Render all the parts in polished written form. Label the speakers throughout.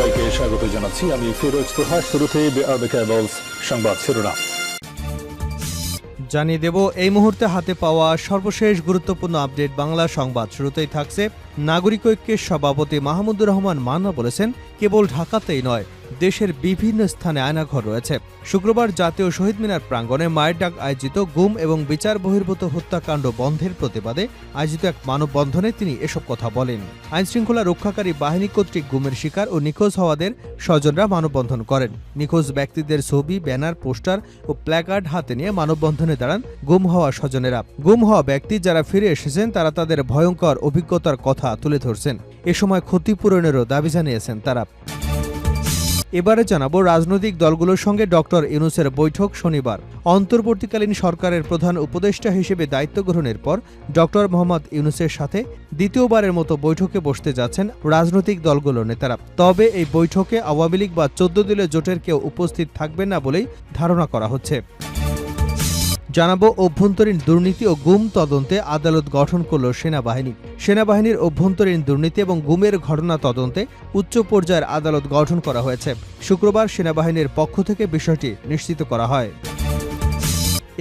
Speaker 1: সবাইকে স্বাগত জানাচ্ছি। আমি ফিরোজ তোহা। শুরুতেই সংবাদ শিরোনাম
Speaker 2: জানিয়ে দেব এই মুহূর্তে হাতে পাওয়া সর্বশেষ গুরুত্বপূর্ণ আপডেট বাংলা সংবাদ। শুরুতেই থাকছে নাগরিক ঐক্যের সভাপতি মাহমুদুর রহমান মান্না বলেছেন, কেবল ঢাকাতেই নয়, দেশের বিভিন্ন স্থানে আয়নাঘর রয়েছে। শুক্রবার জাতীয় শহীদ মিনার প্রাঙ্গণে মায়ের ডাক আয়োজিত গুম এবং বিচার বহির্ভূত হত্যাকাণ্ড বন্ধের প্রতিবাদে আয়োজিত এক মানববন্ধনে তিনি এসব কথা বলেন। আইনশৃঙ্খলা রক্ষাকারী বাহিনী কর্তৃক গুমের শিকার ও নিখোঁজ হওয়াদের স্বজনরা মানববন্ধন করেন। নিখোঁজ ব্যক্তিদের ছবি, ব্যানার, পোস্টার ও প্ল্যাকার্ড হাতে নিয়ে মানববন্ধনে দাঁড়ান গুম হওয়া স্বজনেরা। গুম হওয়া ব্যক্তি যারা ফিরে এসেছেন তারা তাদের ভয়ঙ্কর অভিজ্ঞতার কথা তুলে ধরছেন। এ সময় ক্ষতিপূরণেরও দাবি জানিয়েছেন তারা। এবারে জানাবো রাজনৈতিক দলগুলোর সঙ্গে ডক্টর ইউনূসের বৈঠক শনিবার। অন্তর্বর্তীকালীন সরকারের প্রধান উপদেষ্টা হিসেবে দায়িত্ব গ্রহণের পর ডক্টর মোহাম্মদ ইউনূসের সাথে দ্বিতীয়বারের মতো বৈঠকে বসতে যাচ্ছেন রাজনৈতিক দলগুলোর নেতারা। তবে এই বৈঠকে আওয়ামী লীগ বা 14 দলীয় জোটের কেউ উপস্থিত থাকবেন না বলেই ধারণা করা হচ্ছে। জানাবো অভ্যন্তরীণ দুর্নীতি ও গুম তদন্তে আদালত গঠন করল সেনাবাহিনী। সেনাবাহিনীর অভ্যন্তরীণ দুর্নীতি এবং গুমের ঘটনা তদন্তে উচ্চ পর্যায়ের আদালত গঠন করা হয়েছে। শুক্রবার সেনাবাহিনীর পক্ষ থেকে বিষয়টি নিশ্চিত করা হয়।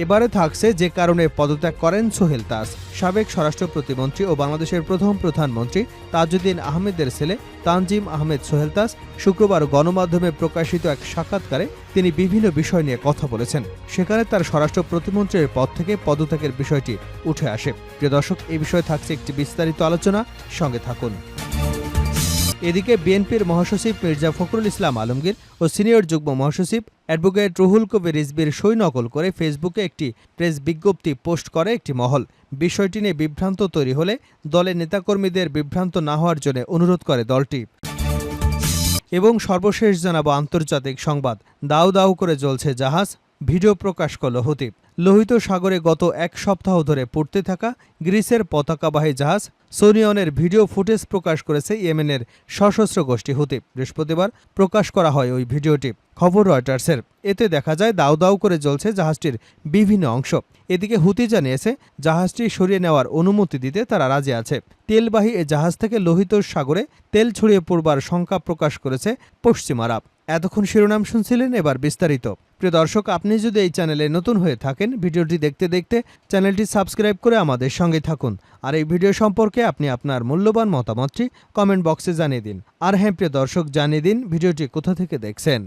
Speaker 2: এবারে থাকছে যে কারণে পদত্যাগ করেন সোহেল তাজ। সাবেক স্বরাষ্ট্র প্রতিমন্ত্রী ও বাংলাদেশের প্রথম প্রধানমন্ত্রী তাজউদ্দিন আহমেদের ছেলে তানজিম আহমেদ সোহেল তাজ শুক্রবার গণমাধ্যমে প্রকাশিত এক সাক্ষাৎকারে তিনি বিভিন্ন বিষয় নিয়ে কথা বলেছেন। সেখানে তার স্বরাষ্ট্র প্রতিমন্ত্রীর পদ থেকে পদত্যাগের বিষয়টি উঠে আসে। প্রিয় দর্শক, এই বিষয়ে থাকছে একটি বিস্তারিত আলোচনা, সঙ্গে থাকুন। এদিকে বিএনপির মহাসচিব মির্জা ফখরুল ইসলাম আলমগীর ও সিনিয়র যুগ্ম মহাসচিব অ্যাডভোকেট রুহুল কবির রিজভীর সই নকল করে ফেসবুকে একটি প্রেস বিজ্ঞপ্তি পোস্ট করে একটি মহল। বিষয়টি নিয়ে বিভ্রান্ত তৈরি হলে দলের নেতাকর্মীদের বিভ্রান্ত না হওয়ার জন্য অনুরোধ করে দলটি। এবং সর্বশেষ জানাবো আন্তর্জাতিক সংবাদ। দাউ দাউ করে জ্বলছে জাহাজ, ভিডিও প্রকাশ করল হুতি। লোহিত সাগরে গত এক সপ্তাহ ধরে পড়তে থাকা গ্রিসের পতাকাবাহী জাহাজ সোনিয়নের ভিডিও ফুটেজ প্রকাশ করেছে ইয়েমেনের সশস্ত্র গোষ্ঠী হুতি। বৃহস্পতিবার প্রকাশ করা হয় ওই ভিডিওটি, খবর রয়টার্সের। এতে দেখা যায় দাউ দাউ করে জ্বলছে জাহাজটির বিভিন্ন অংশ। এদিকে হুতি জানিয়েছে জাহাজটি সরিয়ে নেওয়ার অনুমতি দিতে তারা রাজি আছে। তেলবাহী এ জাহাজ থেকে লোহিত সাগরে তেল ছড়িয়ে পড়বার শঙ্কা প্রকাশ করেছে পশ্চিমারা। এতক্ষণ শিরোনাম শুনছিলেন, এবার বিস্তারিত। প্রিয় দর্শক, আপনি যদি এই চ্যানেলে নতুন হয়ে থাকেন, ভিডিওটি দেখতে দেখতে চ্যানেলটি সাবস্ক্রাইব করে আমাদের সঙ্গে থাকুন। আর এই ভিডিও সম্পর্কে আপনি আপনার মূল্যবান মতামতটি কমেন্ট বক্সে জানিয়ে দিন। আর হ্যাঁ প্রিয় দর্শক, জানিয়ে দিন ভিডিওটি কোথা থেকে দেখছেন।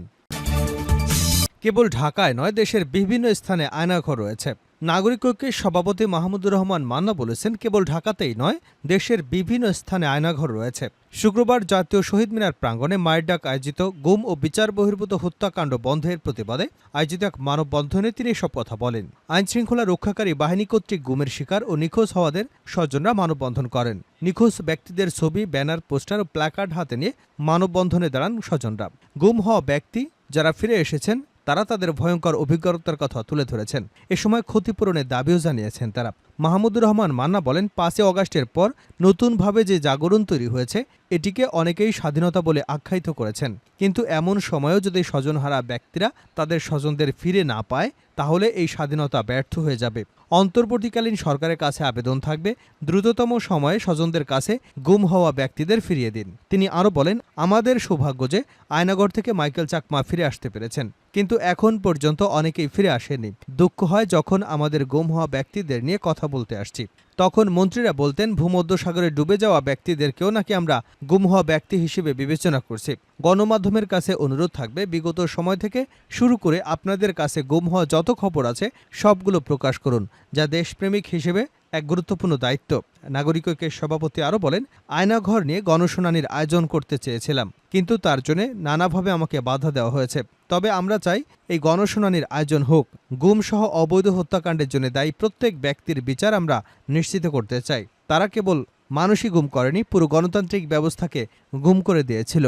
Speaker 2: কেবল ঢাকায় নয়, দেশের বিভিন্ন স্থানে আয়নাঘর রয়েছে। নাগরিক ঐক্যের সভাপতি মাহমুদুর রহমান মান্না বলেছেন, কেবল ঢাকাতেই নয়, দেশের বিভিন্ন স্থানে আয়নাঘর রয়েছে। শুক্রবার জাতীয় শহীদ মিনার প্রাঙ্গণে মায়ের ডাক আয়োজিত গুম ও বিচার বহির্ভূত হত্যাকাণ্ড বন্ধের প্রতিবাদে আয়োজিত এক মানববন্ধনে তিনি এসব কথা বলেন। আইনশৃঙ্খলা রক্ষাকারী বাহিনী কর্তৃক গুমের শিকার ও নিখোঁজ হওয়াদের স্বজনরা মানববন্ধন করেন। নিখোঁজ ব্যক্তিদের ছবি, ব্যানার, পোস্টার ও প্ল্যাকার্ড হাতে নিয়ে মানববন্ধনে দাঁড়ান স্বজনরা। গুম হওয়া ব্যক্তি যারা ফিরে এসেছেন তারা তাদের ভয়ঙ্কর অভিজ্ঞতার কথা তুলে ধরেছেন। এ সময় ক্ষতিপূরণের দাবিও জানিয়েছেন তারা। মাহমুদুর রহমান মান্না বলেন, 5 অগাস্টের পর নতুনভাবে যে জাগরণ তৈরি হয়েছে এটিকে অনেকেই স্বাধীনতা বলে আখ্যায়িত করেছেন। কিন্তু এমন সময়েও যদি স্বজনহারা ব্যক্তিরা তাদের স্বজনদের ফিরে না পায়, তাহলে এই স্বাধীনতা ব্যর্থ হয়ে যাবে। অন্তর্বর্তীকালীন সরকারের কাছে আবেদন থাকবে, দ্রুততম সময়ে স্বজনদের কাছে গুম হওয়া ব্যক্তিদের ফিরিয়ে দিন। তিনি আরও বলেন, আমাদের সৌভাগ্য যে আয়নাগর থেকে মাইকেল চাকমা ফিরে আসতে পেরেছেন, কিন্তু এখন পর্যন্ত অনেকেই ফিরে আসেনি। দুঃখ হয় যখন আমাদের গুম হওয়া ব্যক্তিদের নিয়ে কথা বলতে আসছি, তখন মন্ত্রীরা বলতেন ভূমধ্যসাগরে ডুবে যাওয়া ব্যক্তিদেরকেও নাকি আমরা গুম হওয়া ব্যক্তি হিসেবে বিবেচনা করছি। গণমাধ্যমের কাছে অনুরোধ থাকবে, বিগত সময় থেকে শুরু করে আপনাদের কাছে গুম হওয়া যত খবর আছে সবগুলো প্রকাশ করুন, যা দেশপ্রেমিক হিসেবে এক গুরুত্বপূর্ণ দায়িত্ব। নাগরিক ঐক্যের সভাপতি আরও বলেন, আয়নাঘর নিয়ে গণশুনানির আয়োজন করতে চেয়েছিলাম, কিন্তু তার জন্য নানাভাবে আমাকে বাধা দেওয়া হয়েছে। তবে আমরা চাই এই গণশুনানির আয়োজন হোক। গুমসহ অবৈধ হত্যাকাণ্ডের জন্য দায়ী প্রত্যেক ব্যক্তির বিচার আমরা নিশ্চিত করতে চাই। তারা কেবল মানুষই গুম করেনি, পুরো গণতান্ত্রিক ব্যবস্থাকে গুম করে দিয়েছিল।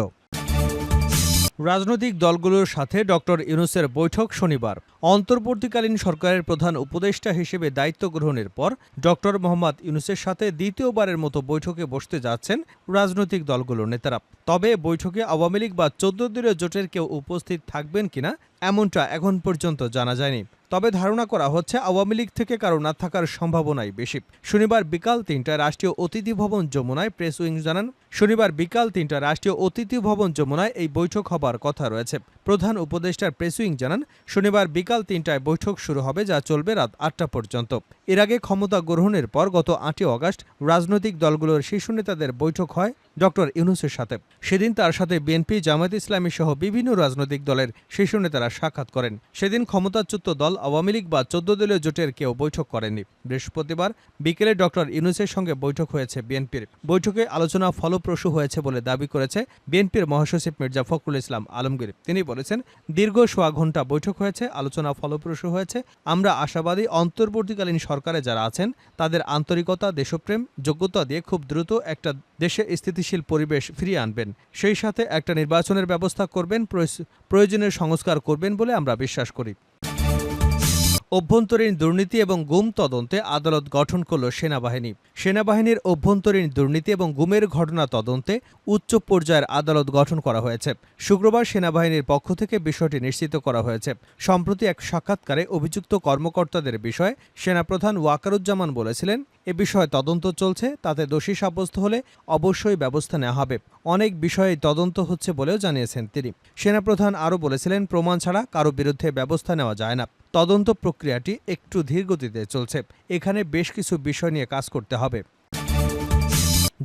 Speaker 2: রাজনৈতিক দলগুলোর সাথে ডক্টর ইউনূসের বৈঠক শনিবার। অন্তর্বর্তীকালীন সরকারের প্রধান উপদেষ্টা হিসেবে দায়িত্ব গ্রহণের পর ডক্টর মোহাম্মদ ইউনূসের সাথে দ্বিতীয়বারের মতো বৈঠকে বসতে যাচ্ছেন রাজনৈতিক দলগুলোর নেতারা। তবে বৈঠকে আওয়ামী লীগ বা 14 দলীয় জোটের কেউ উপস্থিত থাকবেন কিনা এমনটা এখন পর্যন্ত জানা যায়নি। তবে ধারণা করা হচ্ছে আওয়ামী লীগ থেকে কারো না থাকার সম্ভাবনাই বেশি। শনিবার বিকাল ৩টায় রাষ্ট্রীয় অতিথি ভবন যমুনায় প্রেস উইং জানান, শনিবার বিকাল ৩টায় রাষ্ট্রীয় অতিথি ভবন যমুনায় এই বৈঠক হবার কথা রয়েছে। প্রধান উপদেষ্টার প্রেস উইং জানান, শনিবার বিকাল ৩টায় বৈঠক শুরু হবে, যা চলবে রাত ৮টা পর্যন্ত। এর আগে ক্ষমতা গ্রহণের পর গত ৮ই আগস্ট রাজনৈতিক দলগুলোর শীর্ষ নেতাদের বৈঠক হয় ডক্টর ইউনূসের সাথে। সেদিন তার সাথে বিএনপি, জামায়াত ইসলামী সহ বিভিন্ন রাজনৈতিক দলের শীর্ষ নেতারা সাক্ষাৎ করেন। সেদিন ক্ষমতাচ্যুত দল আওয়ামী লীগ বা ১৪ দলীয় জোটের কেউ বৈঠক করেননি। বৃহস্পতিবার বিকেলে ডক্টর ইউনূসের সঙ্গে বৈঠক হয়েছে বিএনপির। বৈঠকে আলোচনা ফলপ্রসূ হয়েছে বলে দাবি করেছে বিএনপির মহাসচিব মির্জা ফখরুল ইসলাম আলমগীর। তিনি বলেছেন, দীর্ঘ সোয়া ঘণ্টা বৈঠক হয়েছে, আলোচনা ফলপ্রসূ হয়েছে। আমরা আশাবাদী অন্তর্বর্তীকালীন সরকারে যারা আছেন তাদের আন্তরিকতা, দেশপ্রেম, যোগ্যতা দিয়ে খুব দ্রুত একটা দেশে স্থিতিশীল পরিবেশ ফিরিয়ে আনবেন। সেই সাথে একটা নির্বাচনের ব্যবস্থা করবেন, প্রয়োজনীয় সংস্কার করবেন বলে আমরা বিশ্বাস করি। অভ্যন্তরীণ দুর্নীতি এবং গুম তদন্তে আদালত গঠন করল সেনাবাহিনী। সেনাবাহিনীর অভ্যন্তরীণ দুর্নীতি এবং গুমের ঘটনা তদন্তে উচ্চ পর্যায়ের আদালত গঠন করা হয়েছে। শুক্রবার সেনাবাহিনীর পক্ষ থেকে বিষয়টি নিশ্চিত করা হয়েছে। সম্প্রতি এক সাক্ষাৎকারে অভিযুক্ত কর্মকর্তাদের বিষয়ে সেনাপ্রধান ওয়াকারুজ্জামান বলেছিলেন, এ বিষয়ে তদন্ত চলছে, তাতে দোষী সাব্যস্ত হলে অবশ্যই ব্যবস্থা নেওয়া হবে। অনেক বিষয়ে তদন্ত হচ্ছে বলেও জানিয়েছেন তিনি। সেনাপ্রধান আরও বলেছিলেন, প্রমাণ ছাড়া কারো বিরুদ্ধে ব্যবস্থা নেওয়া যায় না। তদন্ত প্রক্রিয়াটি একটু ধীরগতিতে চলছে। এখানে বেশ কিছু বিষয় নিয়ে কাজ করতে হবে।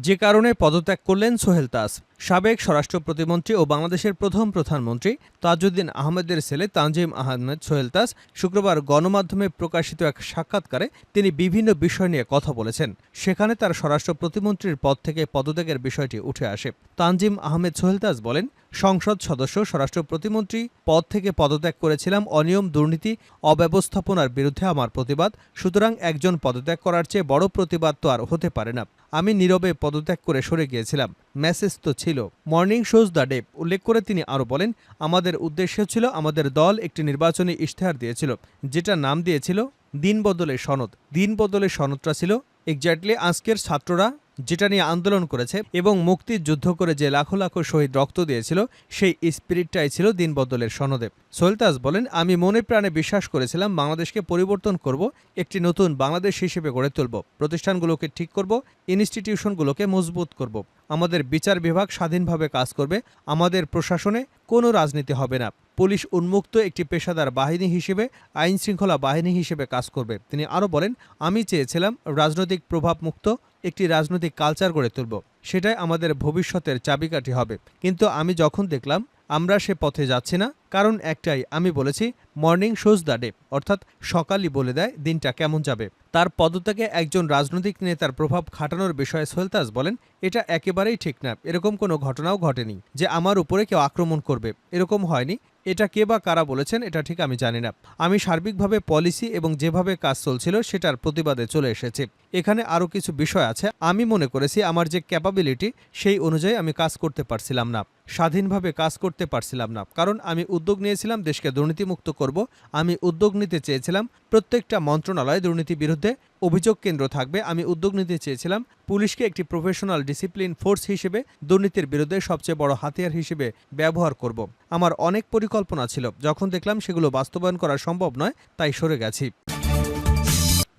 Speaker 2: যে কারণে পদত্যাগ করলেন সোহেল তাজ। সাবেক স্বরাষ্ট্র প্রতিমন্ত্রী ও বাংলাদেশের প্রথম প্রধানমন্ত্রী তাজউদ্দিন আহমেদের ছেলে তানজিম আহমেদ সোহেল তাজ শুক্রবার গণমাধ্যমে প্রকাশিত এক সাক্ষাৎকারে তিনি বিভিন্ন বিষয় নিয়ে কথা বলেছেন। সেখানে তার স্বরাষ্ট্র প্রতিমন্ত্রীর পদ থেকে পদত্যাগের বিষয়টি উঠে আসে। তানজিম আহমেদ সোহেল তাজ বলেন, সংসদ সদস্য, স্বরাষ্ট্র প্রতিমন্ত্রী পদ থেকে পদত্যাগ করেছিলাম। অনিয়ম, দুর্নীতি, অব্যবস্থাপনার বিরুদ্ধে আমার প্রতিবাদ। সুতরাং একজন পদত্যাগ করার চেয়ে বড় প্রতিবাদ তো আর হতে পারে না। আমি নীরবে পদত্যাগ করে সরে গিয়েছিলাম। মেসেজ তো ছিল। মর্নিং শোজ দ্য ডে উল্লেখ করে তিনি আরও বলেন, আমাদের উদ্দেশ্য ছিল, আমাদের দল একটি নির্বাচনী ইশতেহার দিয়েছিল, যেটা নাম দিয়েছিল দিন বদলের সনদ। দিন বদলের সনদটা ছিল এক্স্যাক্টলি আজকের ছাত্ররা যেটা নিয়ে আন্দোলন করেছে এবং মুক্তির যুদ্ধ করে যে লাখো লাখো শহীদ রক্ত দিয়েছিল, সেই স্পিরিটটাই ছিল দিন বদলের সনদে। সোহেল তাজ বলেন, আমি মনে প্রাণে বিশ্বাস করেছিলাম বাংলাদেশকে পরিবর্তন করব, একটি নতুন বাংলাদেশ হিসেবে গড়ে তুলব, প্রতিষ্ঠানগুলোকে ঠিক করব, ইনস্টিটিউশনগুলোকে মজবুত করব, আমাদের বিচার বিভাগ স্বাধীনভাবে কাজ করবে, আমাদের প্রশাসনে কোনো রাজনীতি হবে না, পুলিশ উন্মুক্ত একটি পেশাদার বাহিনী হিসেবে, আইন শৃঙ্খলা বাহিনী হিসেবে কাজ করবে। তিনি আরও বলেন, আমি চেয়েছিলাম রাজনৈতিক প্রভাব মুক্ত একটি রাজনৈতিক কালচার গড়ে তুলব, সেটাই আমাদের ভবিষ্যতের চাবিকাঠি হবে। কিন্তু আমি যখন দেখলাম আমরা সে পথে যাচ্ছি না, কারণ একটাই, আমি বলেছি মর্নিং শোজ দ্য ডে, অর্থাৎ সকালই বলে দেয় দিনটা কেমন যাবে। তার পদত্যাগে একজন রাজনৈতিক নেতার প্রভাব খাটানোর বিষয়ে সোহেল তাজ বলেন, এটা একেবারেই ঠিক না। এরকম কোনো ঘটনাও ঘটেনি যে আমার উপরে কেউ আক্রমণ করবে, এরকম হয়নি। এটা কে বা কারা বলেছেন এটা ঠিক আমি জানি না। আমি সার্বিকভাবে পলিসি এবং যেভাবে কাজ চলছিল সেটার প্রতিবাদে চলে এসেছি। এখানে আরও কিছু বিষয় আছে। আমি মনে করেছি আমার যে ক্যাপাবিলিটি সেই অনুযায়ী আমি কাজ করতে পারছিলাম না, স্বাধীনভাবে কাজ করতে পারছিলাম না, কারণ আমি উদ্যোগ নিয়েছিলাম দেশকে দুর্নীতিমুক্ত করব। আমি উদ্যোগ নিতে চেয়েছিলাম প্রত্যেকটা মন্ত্রণালয়ে দুর্নীতি বিরুদ্ধে অভিযোগ কেন্দ্র থাকবে। আমি উদ্যোগ নিতে চেয়েছিলাম পুলিশকে একটি প্রফেশনাল ডিসিপ্লিন ফোর্স হিসেবে দুর্নীতির বিরুদ্ধে সবচেয়ে বড় হাতিয়ার হিসেবে ব্যবহার করব। আমার অনেক পরিকল্পনা ছিল, যখন দেখলাম সেগুলো বাস্তবায়ন করা সম্ভব নয়, তাই সরে গেছি।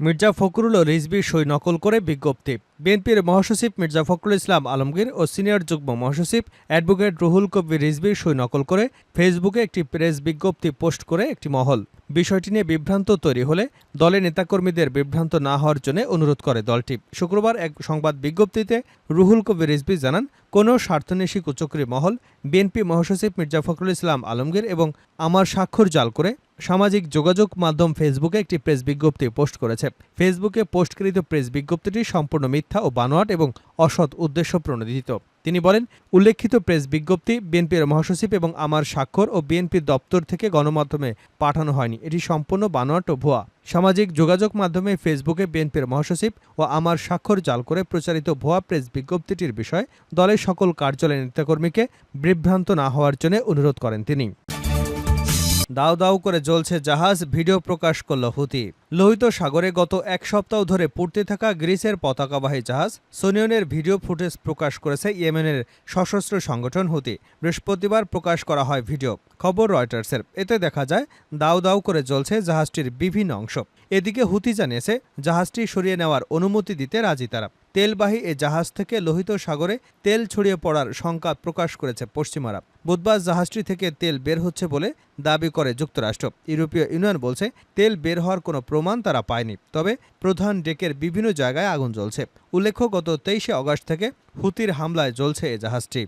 Speaker 2: মির্জা ফখরুল ও রিজভীর সই নকল করে বিজ্ঞপ্তি। বিএনপির মহাসচিব মির্জা ফখরুল ইসলাম আলমগীর ও সিনিয়র যুগ্ম মহাসচিব অ্যাডভোকেট রুহুল কবির রিজভীর সই নকল করে ফেসবুকে একটি প্রেস বিজ্ঞপ্তি পোস্ট করে একটি মহল। বিষয়টি নিয়ে বিভ্রান্ত তৈরি হলে দলের নেতাকর্মীদের বিভ্রান্ত না হওয়ার জন্য অনুরোধ করে দলটি। শুক্রবার এক সংবাদ বিজ্ঞপ্তিতে রুহুল কবির রিজভী জানান, কোনো স্বার্থন্বেষী কুচক্রী মহল বিএনপি মহাসচিব মির্জা ফখরুল ইসলাম আলমগীর এবং আমার স্বাক্ষর জাল করে সামাজিক যোগাযোগ মাধ্যম ফেসবুকে একটি প্রেস বিজ্ঞপ্তি পোস্ট করেছে। ফেসবুকে পোস্টকৃত প্রেস বিজ্ঞপ্তিটি সম্পূর্ণ মিথ্যা ও বানোয়াট এবং অসৎ উদ্দেশ্য প্রণোদিত। তিনি বলেন, উল্লেখিত প্রেস বিজ্ঞপ্তি বিএনপির মহাসচিব এবং আমার স্বাক্ষর ও বিএনপির দপ্তর থেকে গণমাধ্যমে পাঠানো হয়নি। এটি সম্পূর্ণ বানোয়াট ও ভুয়া। সামাজিক যোগাযোগ মাধ্যমে ফেসবুকে বিএনপির মহাসচিব ও আমার স্বাক্ষর জাল করে প্রচারিত ভুয়া প্রেস বিজ্ঞপ্তিটির বিষয়ে দলের সকল কার্যালয়ের নেতাকর্মীকে বিভ্রান্ত না হওয়ার জন্য অনুরোধ করেন তিনি। দাউ দাউ করে জ্বলছে জাহাজ, ভিডিও প্রকাশ করল হুতি। লোহিত সাগরে গত এক সপ্তাহ ধরে পড়তে থাকা গ্রিসের পতাকাবাহী জাহাজ সোনিয়নের ভিডিও ফুটেজ প্রকাশ করেছে ইয়েমেনের সশস্ত্র সংগঠন হুতি। বৃহস্পতিবার প্রকাশ করা হয় ভিডিও, খবর রয়টার্সের। এতে দেখা যায় দাউ দাউ করে জ্বলছে জাহাজটির বিভিন্ন অংশ। এদিকে হুতি জানিয়েছে জাহাজটি সরিয়ে নেওয়ার অনুমতি দিতে রাজি তারা। তেলবাহী এ জাহাজ থেকে লোহিত সাগরে তেল ছড়িয়ে পড়ার শঙ্কা প্রকাশ করেছে পশ্চিমারা। বুধবার জাহাজটি থেকে তেল বের হচ্ছে বলে দাবি করে যুক্তরাষ্ট্র। ইউরোপীয় ইউনিয়ন বলছে তেল বের হওয়ার কোনো প্রমাণ তারা পায়নি, তবে প্রধান ডেকের বিভিন্ন জায়গায় আগুন জ্বলছে। উল্লেখ্য, গত 23শে অগাস্ট থেকে হুতির হামলায় জ্বলছে এ জাহাজটি।